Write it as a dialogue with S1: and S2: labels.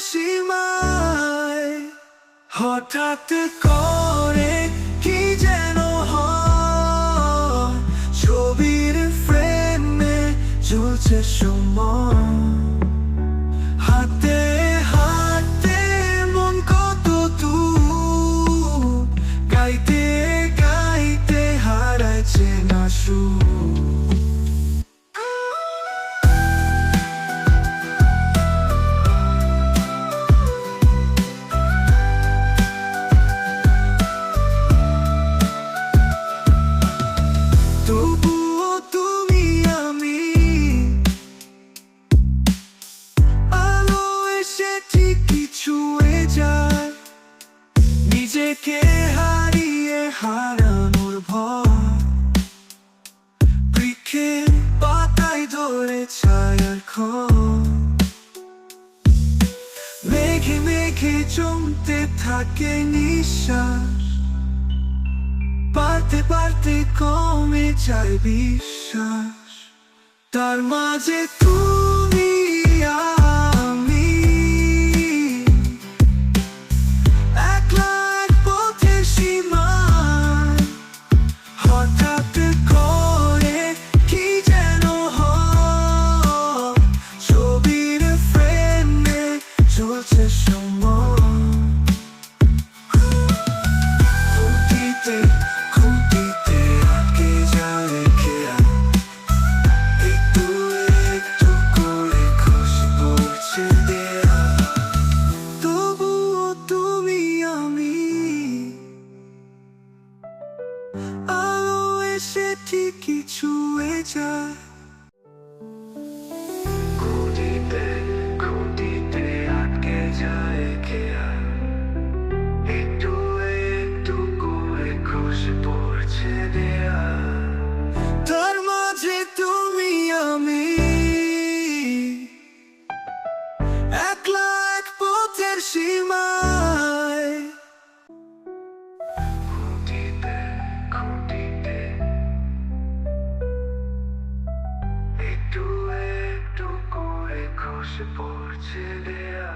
S1: সীমায় হঠাৎ করে কি যেন হয়, ছবির ফ্রেমে ঝুলছে সময়। হাতে হাতে মন কত দূর, গাইতে গাইতে হারাইছে না সুর। তবুও তুমি আমি, আলো এসে ঠিকই ছুঁয়ে যায়, নিজেকে হারিয়ে হারানোর ভয়। বৃক্ষের পাতায় ধরে ছায়ার ক্ষয়, মেঘে মেঘে জমতে থাকে নিঃশ্বাস, পারতে পারতে কমে যায় বিশ্বাস। তার মাঝে তুমি আমি, একলা এক পথের সীমায় হঠাৎ করে কি যেন হয়, ছবির ফ্রেমে চলছে সময়। খুঁটিতে আটকে যায় খেয়া, একটু একটু করে খসে পড়ছে দেয়া। তবুও তুমি আমি, আলো এসে ঠিকই ছুঁয়ে যায়। খুঁটিতে খুঁটিতে আটকে যায় খেয়া, একটু একটু করে খসে পড়ছে দেয়া। তার মাঝে তুমি আমি, একলা এক পথের সীমায়। খুঁটিতে খুঁটিতে একটু একটু করে খসে পড়ছে দেয়া।